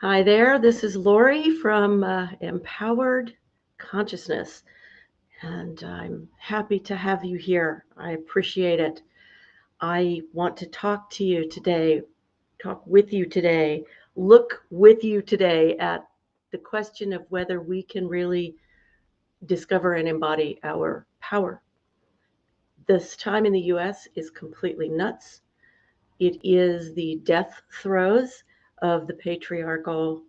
Hi there, this is Lori from Empowered Consciousness, and I'm happy to have you here. I appreciate it. I want to talk to you today, talk with you today, look with you today at the question of whether we can really discover and embody our power. This time in the US is completely nuts. It is the death throes of the patriarchal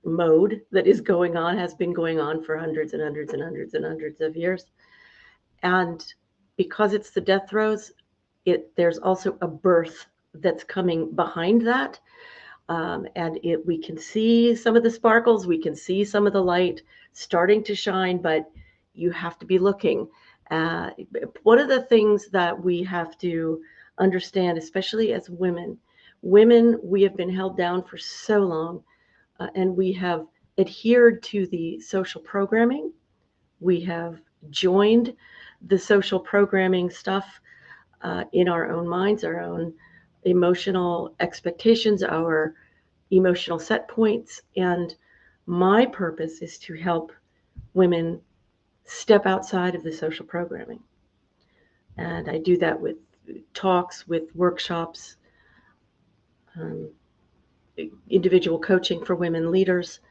mode that is going on, has been going on for hundreds and hundreds and hundreds and hundreds of years. And because it's the death throes, there's also a birth that's coming behind that. We can see some of the sparkles, we can see some of the light starting to shine, but you have to be looking. Uh, One of the things that we have to understand, especially as women, we have been held down for so long, and we have adhered to the social programming. We have joined the social programming stuff in our own minds, our own emotional expectations, our emotional set points. And my purpose is to help women step outside of the social programming. And I do that with talks, with workshops, um, individual coaching for women leaders,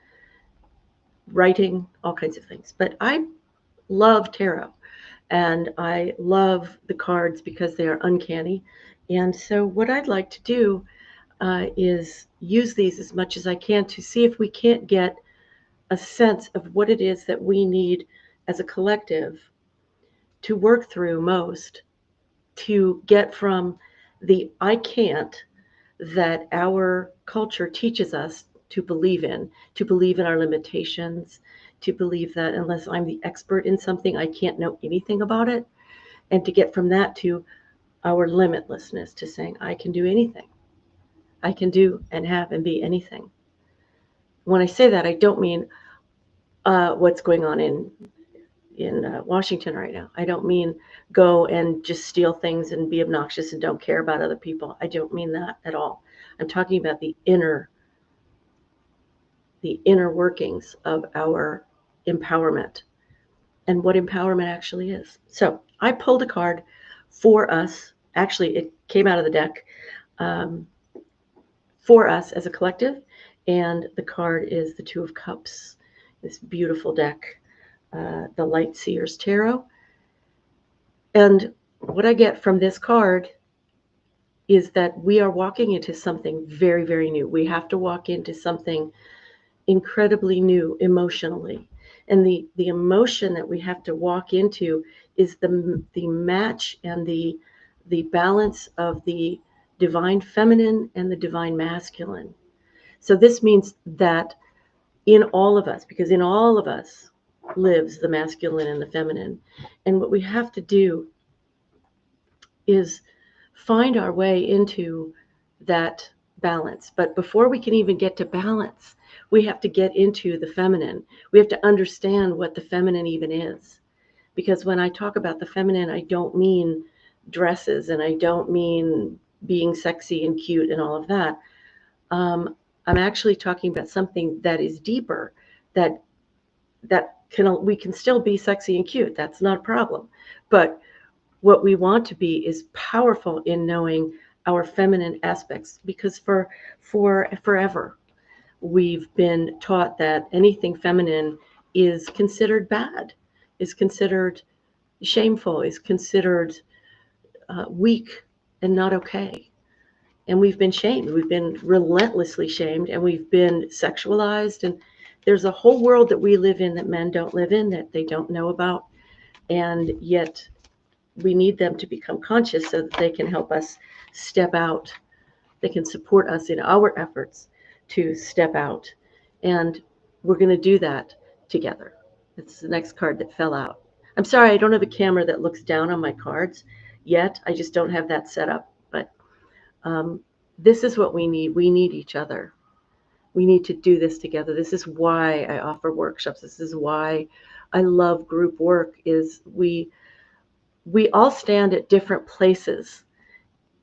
writing, all kinds of things. But I love tarot and I love the cards because they are uncanny. And so, what I'd like to do is use these as much as I can to see if we can't get a sense of what it is that we need as a collective to work through most to get from the I can't that our culture teaches us to believe in our limitations, to believe that unless I'm the expert in something, I can't know anything about it, and to get from that to our limitlessness, to saying, I can do anything. I can do and have and be anything. When I say that, I don't mean what's going on in Washington right now. I don't mean go and just steal things and be obnoxious and don't care about other people. I don't mean that at all. I'm talking about the inner workings of our empowerment and what empowerment actually is. So I pulled a card for us. Actually, it came out of the deck um, for us as a collective, and the card is the Two of Cups. This beautiful deck, the Light Seers Tarot. And what I get from this card is that we are walking into something very, very new. We have to walk into something incredibly new emotionally. And the emotion that we have to walk into is the match and the balance of the divine feminine and the divine masculine. So this means that in all of us, because in all of us lives the masculine and the feminine. And what we have to do is find our way into that balance. But before we can even get to balance, we have to get into the feminine. We have to understand what the feminine even is. Because when I talk about the feminine, I don't mean dresses and I don't mean being sexy and cute and all of that. I'm actually talking about something that is deeper, that we can still be sexy and cute. That's not a problem. But what we want to be is powerful in knowing our feminine aspects, because for forever we've been taught that anything feminine is considered bad, is considered shameful, is considered weak and not okay. And we've been shamed, we've been relentlessly shamed, and we've been sexualized. And there's a whole world that we live in that men don't live in, that they don't know about. And yet we need them to become conscious so that they can help us step out. They can support us in our efforts to step out. And we're going to do that together. It's the next card that fell out. I'm sorry, I don't have a camera that looks down on my cards yet. I just don't have that set up. But um, this is what we need. We need each other. We need to do this together. This is why I offer workshops. This is why I love group work. Is we all stand at different places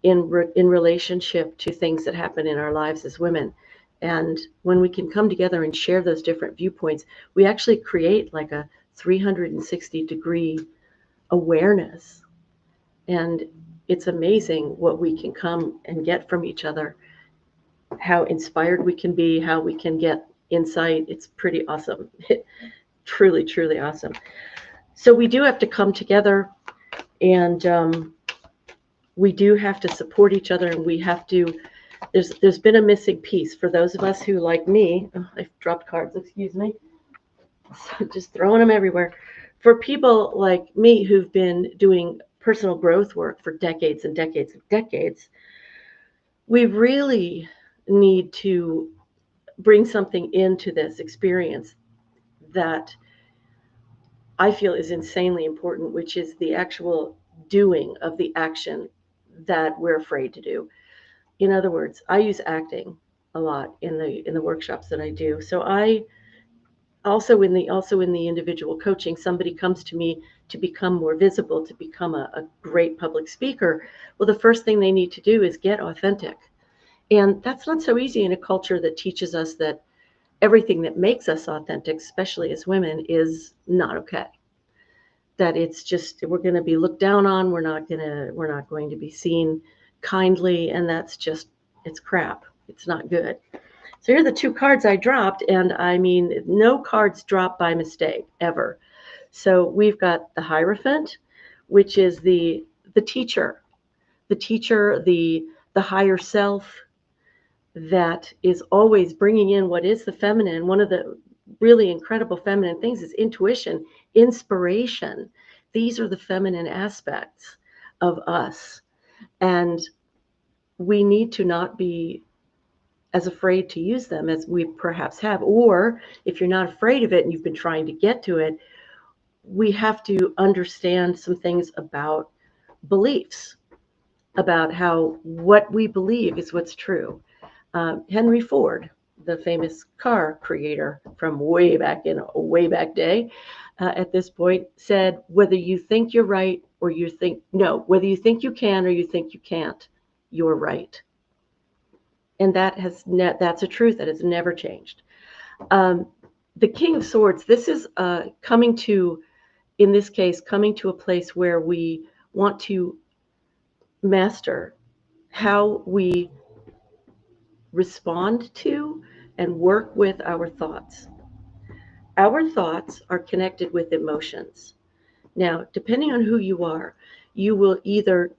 in relationship to things that happen in our lives as women. And when we can come together and share those different viewpoints, we actually create like a 360-degree awareness. And it's amazing what we can come and get from each other, how inspired we can be, how we can get insight. It's pretty awesome. Truly, truly awesome. So we do have to come together, and we do have to support each other, and we have to. There's been a missing piece for those of us who, like me, I've dropped cards. Excuse me. So just throwing them everywhere. For people like me who've been doing personal growth work for decades and decades and decades, we really need to bring something into this experience that I feel is insanely important, which is the actual doing of the action that we're afraid to do. In other words, I use acting a lot in the workshops that I do. So I also in the individual coaching, somebody comes to me to become more visible, to become a great public speaker. Well, the first thing they need to do is get authentic. And that's not so easy in a culture that teaches us that everything that makes us authentic, especially as women, is not okay. That it's just we're going to be looked down on. We're not going to be seen kindly, and that's just it's crap. It's not good. So here are the two cards I dropped, and I mean, no cards dropped by mistake ever. So we've got the Hierophant, which is the teacher, the higher self that is always bringing in what is the feminine. One of the really incredible feminine things is intuition, inspiration. These are the feminine aspects of us, and we need to not be as afraid to use them as we perhaps have. Or if you're not afraid of it and you've been trying to get to it, we have to understand some things about beliefs, about how what we believe is what's true. Henry Ford, the famous car creator from way back in a way back day, at this point said, whether you think you're right or you think, no, whether you think you can or you think you can't, you're right. And that's a truth that has never changed. The King of Swords, this is coming to, in this case, coming to a place where we want to master how we respond to and work with our thoughts. Our thoughts are connected with emotions. Now, depending on who you will either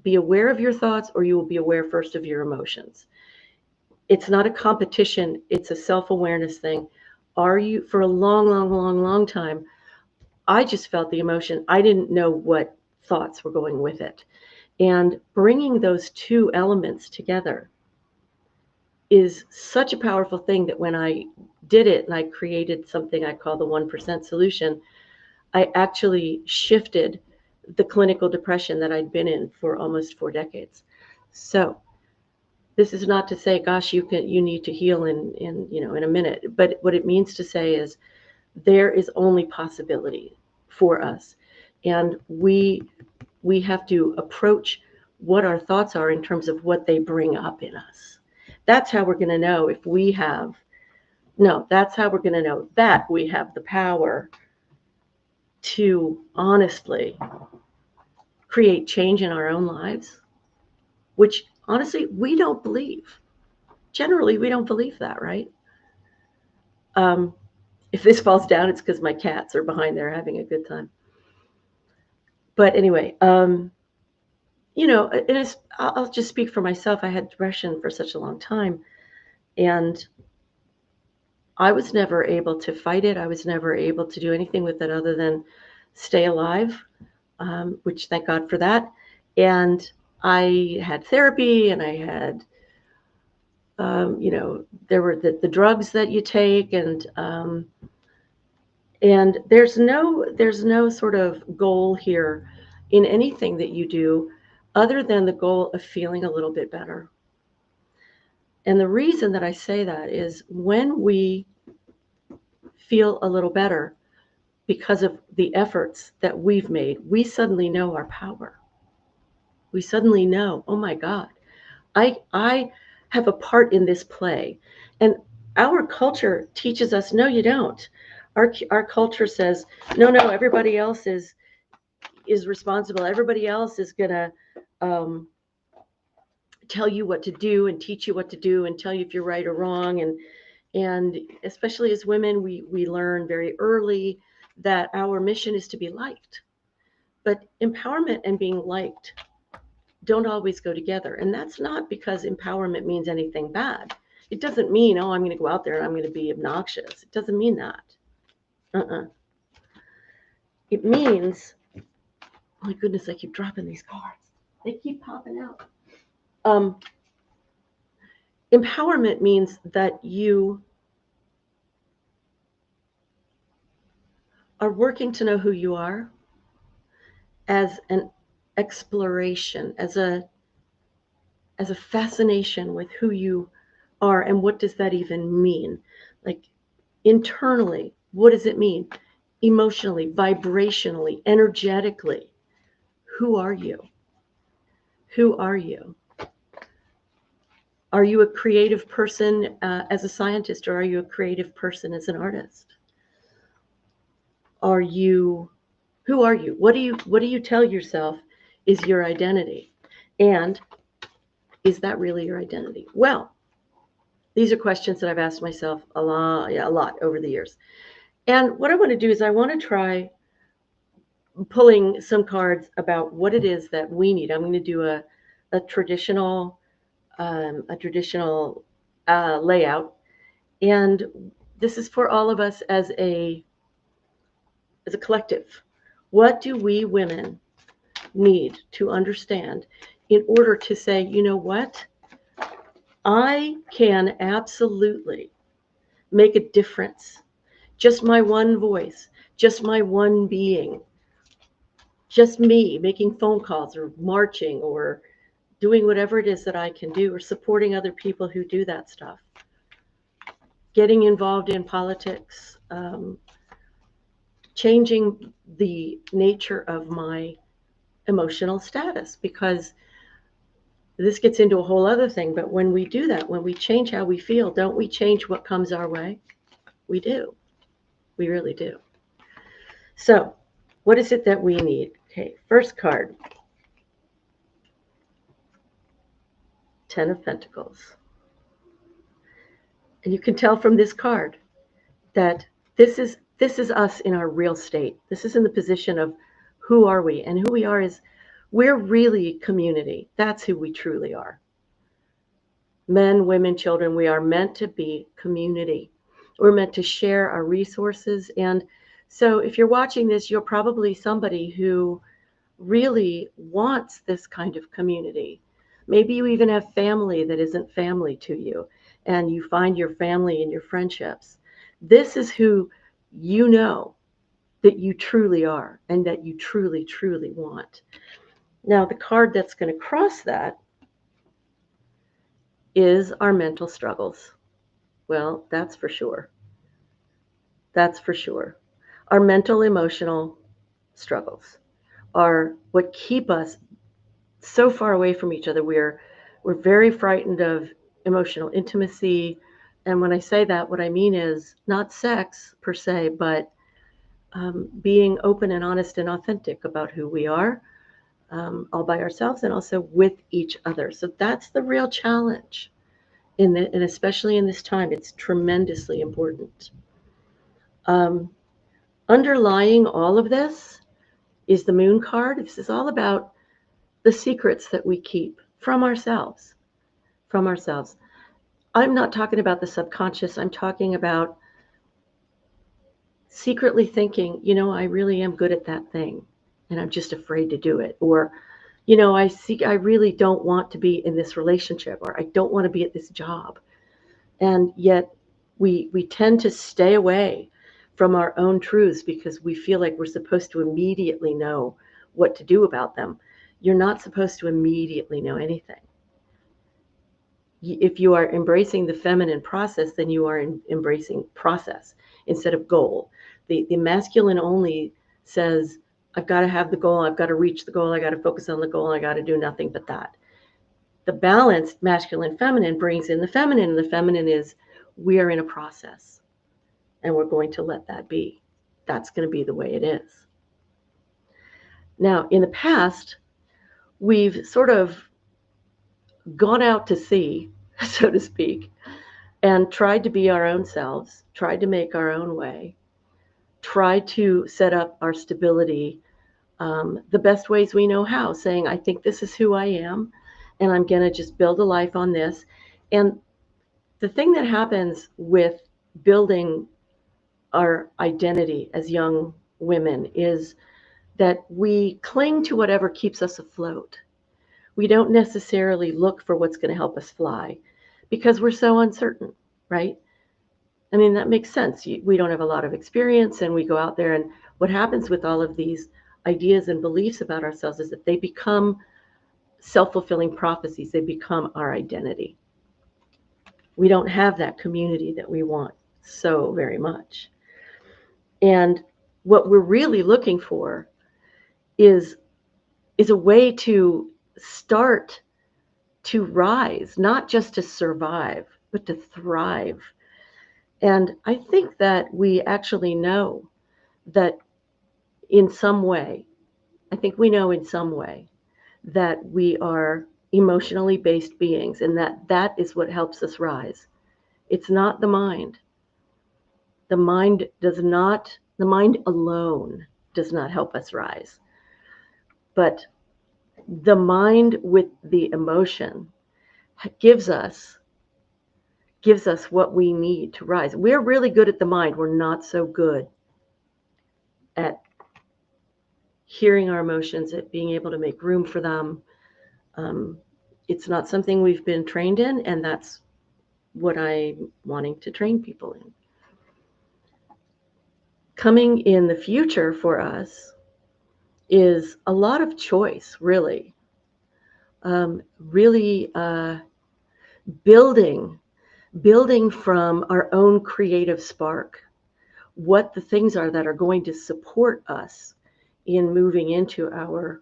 be aware of your thoughts or you will be aware first of your emotions. It's not a competition, it's a self-awareness thing. Are you, for a long, long, long, long time, I just felt the emotion. I didn't know what thoughts were going with it. And bringing those two elements together is such a powerful thing that when I did it and I created something I call the 1% solution, I actually shifted the clinical depression that I'd been in for almost 4 decades. So this is not to say, gosh, you need to heal in a minute. But what it means to say is there is only possibility for us. And we have to approach what our thoughts are in terms of what they bring up in us. That's how we're going to know if we have, no, that's how we're going to know that we have the power to honestly create change in our own lives, which honestly, we don't believe. Generally, we don't believe that, right? If this falls down, it's because my cats are behind there having a good time. But anyway, and I'll just speak for myself. I had depression for such a long time, and I was never able to fight it. I was never able to do anything with it other than stay alive, which thank God for that. And I had therapy, and I had, there were the drugs that you take, and there's no sort of goal here in anything that you do other than the goal of feeling a little bit better. And the reason that I say that is when we feel a little better because of the efforts that we've made, we suddenly know our power. We suddenly know, oh my God, I have a part in this play. And our culture teaches us, no, you don't. Our culture says, no, no, everybody else is responsible. Everybody else is gonna um, tell you what to do and teach you what to do and tell you if you're right or wrong. And especially as women, we learn very early that our mission is to be liked. But empowerment and being liked don't always go together. And that's not because empowerment means anything bad. It doesn't mean, oh, I'm going to go out there and I'm going to be obnoxious. It doesn't mean that. It means, oh my goodness, I keep dropping these cards. They keep popping out. Empowerment means that you are working to know who you are as an exploration, as a fascination with who you are and what does that even mean? Like internally, what does it mean? Emotionally, vibrationally, energetically, who are you? Who are you? Are you a creative person as a scientist, or are you a creative person as an artist? Are you, who are you? What do you tell yourself is your identity? And is that really your identity? Well, these are questions that I've asked myself a lot over the years. And what I want to do is I want to try pulling some cards about what it is that we need. I'm going to do a traditional layout, and this is for all of us as a collective. What do we women need to understand in order to say, you know what, I can absolutely make a difference. Just my one voice, just my one being, just me making phone calls or marching or doing whatever it is that I can do, or supporting other people who do that stuff, getting involved in politics, changing the nature of my emotional status, because this gets into a whole other thing. But when we do that, when we change how we feel, don't we change what comes our way? We do. We really do. So, what is it that we need? Okay, first card, 10 of Pentacles. And you can tell from this card that this is us in our real state. This is in the position of who are we? And who we are is we're really community. That's who we truly are. Men, women, children, we are meant to be community. We're meant to share our resources. And so if you're watching this, you're probably somebody who really wants this kind of community. Maybe you even have family that isn't family to you, and you find your family in your friendships. This is who you know that you truly are and that you truly, truly want. Now, the card that's going to cross that is our mental struggles. Well, that's for sure. That's for sure. Our mental, emotional struggles are what keep us so far away from each other. We're very frightened of emotional intimacy. And when I say that, what I mean is not sex per se, but being open and honest and authentic about who we are, all by ourselves and also with each other. So that's the real challenge, and especially in this time, it's tremendously important. Um, Underlying all of this is the Moon card. This is all about the secrets that we keep from ourselves. From ourselves. I'm not talking about the subconscious. I'm talking about secretly thinking, you know, I really am good at that thing and I'm just afraid to do it. Or, you know, I really don't want to be in this relationship, or I don't want to be at this job. And yet we tend to stay away from our own truths because we feel like we're supposed to immediately know what to do about them. You're not supposed to immediately know anything. If you are embracing the feminine process, then you are embracing process instead of goal. The masculine only says, I've got to have the goal, I've got to reach the goal, I got to focus on the goal, I got to do nothing but that. the balanced masculine feminine brings in the feminine, and the feminine is, we are in a process and we're going to let that be. That's going to be the way it is. Now, in the past, we've sort of gone out to sea, so to speak, and tried to be our own selves, tried to make our own way, tried to set up our stability the best ways we know how, saying, I think this is who I am, and I'm going to just build a life on this. And the thing that happens with building our identity as young women is that we cling to whatever keeps us afloat. We don't necessarily look for what's going to help us fly because we're so uncertain, right? I mean, that makes sense. We don't have a lot of experience, and we go out there, and what happens with all of these ideas and beliefs about ourselves is that they become self-fulfilling prophecies. They become our identity. We don't have that community that we want so very much. And what we're really looking for is a way to start to rise, not just to survive, but to thrive. And I think that we actually know that in some way, I think we know in some way that we are emotionally based beings, and that is what helps us rise. It's not the mind. The mind alone does not help us rise. But the mind with the emotion gives us what we need to rise. We're really good at the mind. We're not so good at hearing our emotions, at being able to make room for them. It's not something we've been trained in, and that's what I'm wanting to train people in. Coming in the future for us is a lot of choice, really. Building from our own creative spark, what the things are that are going to support us in moving into our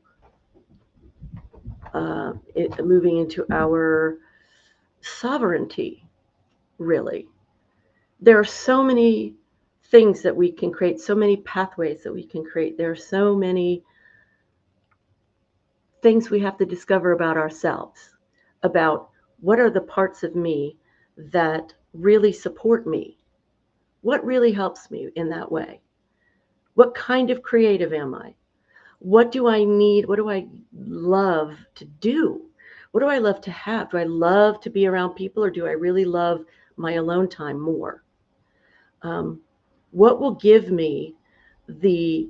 sovereignty, really. There are so many things that we can create, so many pathways that we can create. There are so many things we have to discover about ourselves, about what are the parts of me that really support me? What really helps me in that way? What kind of creative am I? What do I need? What do I love to do? What do I love to have? Do I love to be around people, or do I really love my alone time more? What will give me the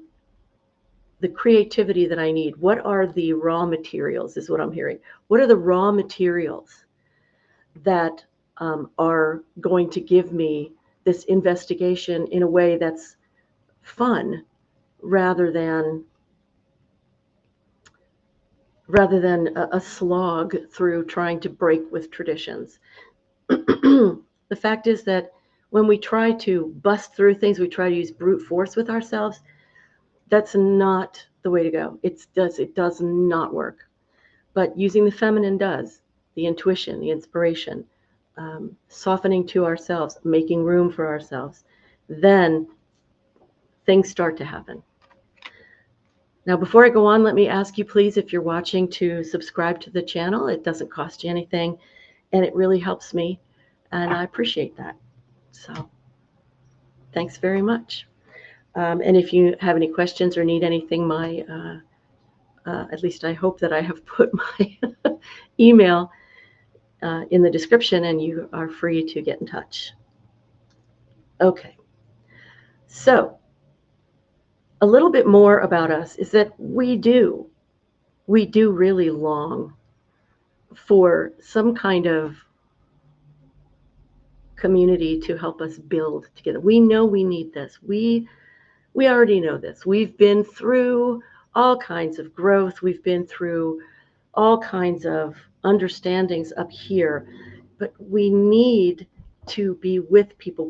creativity that I need? What are the raw materials, is what I'm hearing. What are the raw materials that are going to give me this investigation in a way that's fun rather than a slog through trying to break with traditions? The fact is that when we try to bust through things, we try to use brute force with ourselves. That's not the way to go. It does not work. But using the feminine does. The intuition, the inspiration, softening to ourselves, making room for ourselves. Then things start to happen. Now, before I go on, let me ask you, please, if you're watching, to subscribe to the channel. It doesn't cost you anything, and it really helps me, and I appreciate that. So thanks very much. And if you have any questions or need anything, at least I hope that I have put my email in the description, and you are free to get in touch. Okay. So a little bit more about us is that we do really long for some kind of community to help us build together. We know we need this. We already know this. We've been through all kinds of growth. We've been through all kinds of understandings up here, but we need to be with people.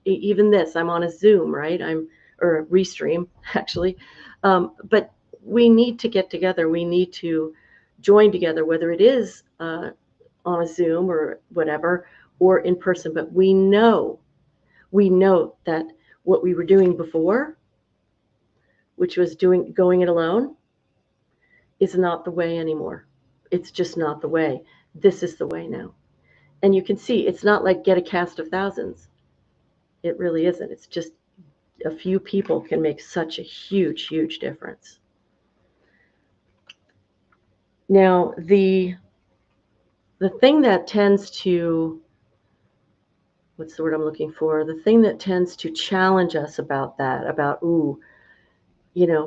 Even this, I'm on a Zoom, right? Or a Restream, actually. But we need to get together. We need to join together, whether it is on a Zoom or whatever, or in person, but we know that what we were doing before, which was going it alone, is not the way anymore. It's just not the way. This is the way now. And you can see it's not like get a cast of thousands. It really isn't. It's just a few people can make such a huge, huge difference. Now, the thing that tends to, what's the word I'm looking for? The thing that tends to challenge us about that, about,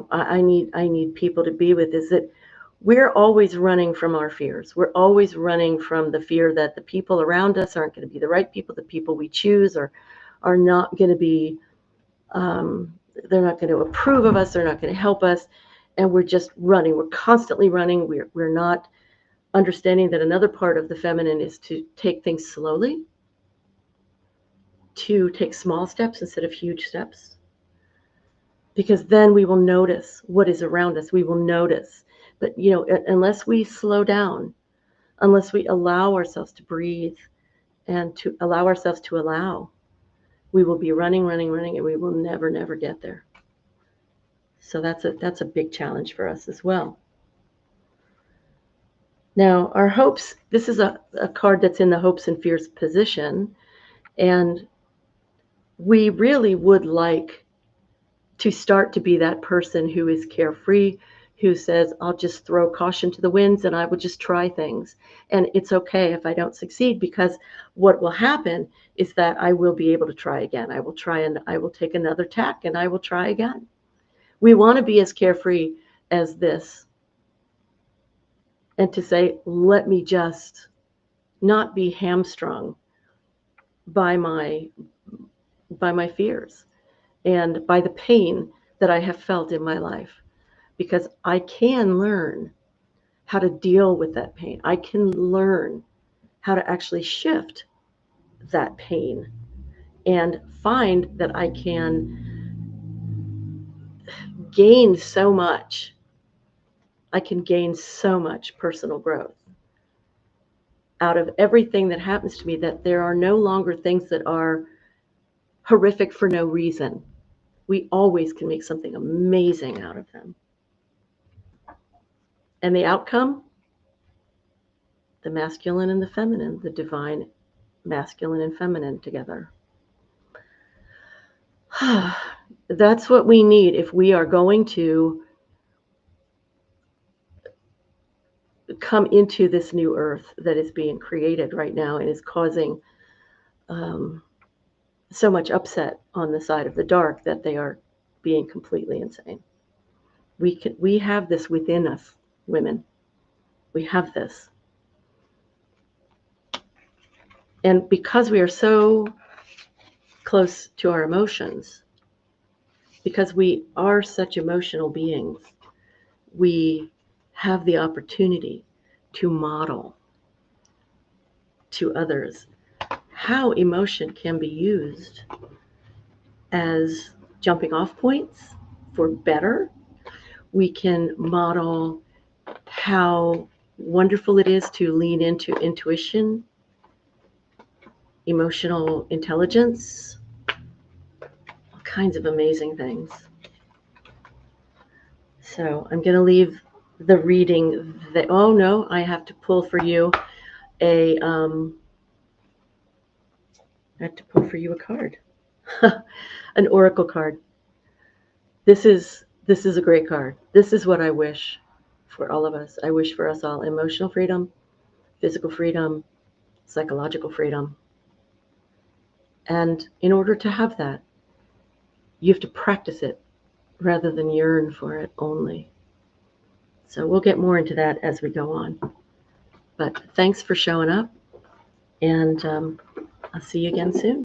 I need people to be with, is that we're always running from our fears. We're always running from the fear that the people around us aren't going to be the right people. The people we choose are not going to be, they're not going to approve of us. They're not going to help us. And we're just running. We're constantly running. We're not understanding that another part of the feminine is to take things slowly, to take small steps instead of huge steps. Because then we will notice what is around us. We will notice. But, unless we slow down, unless we allow ourselves to breathe and to allow ourselves to allow, we will be running, and we will never, never get there. So that's a big challenge for us as well. Now, our hopes, this is a card that's in the hopes and fears position, and we really would like to start to be that person who is carefree, who says, I'll just throw caution to the winds and I will just try things. And it's okay if I don't succeed, because what will happen is that I will be able to try again. I will try and I will take another tack and I will try again. We want to be as carefree as this, and to say, let me just not be hamstrung by my fears and by the pain that I have felt in my life, because I can learn how to deal with that pain. I can learn how to actually shift that pain and find that I can gain so much. I can gain so much personal growth out of everything that happens to me, that there are no longer things that are horrific for no reason. We always can make something amazing out of them. And the outcome? The masculine and the feminine, the divine masculine and feminine together. That's what we need if we are going to come into this new earth that is being created right now and is causing so much upset on the side of the dark that they are being completely insane. We have this within us, women. We have this. And because we are so close to our emotions, because we are such emotional beings, we have the opportunity to model to others how emotion can be used as jumping off points for better. We can model how wonderful it is to lean into intuition, emotional intelligence, all kinds of amazing things. So I'm going to leave the reading. Oh no, I have to pull for you a card, an oracle card. This is a great card. This is what I wish for all of us. I wish for us all emotional freedom, physical freedom, psychological freedom. And in order to have that, you have to practice it rather than yearn for it only. So we'll get more into that as we go on. But thanks for showing up, and I'll see you again soon.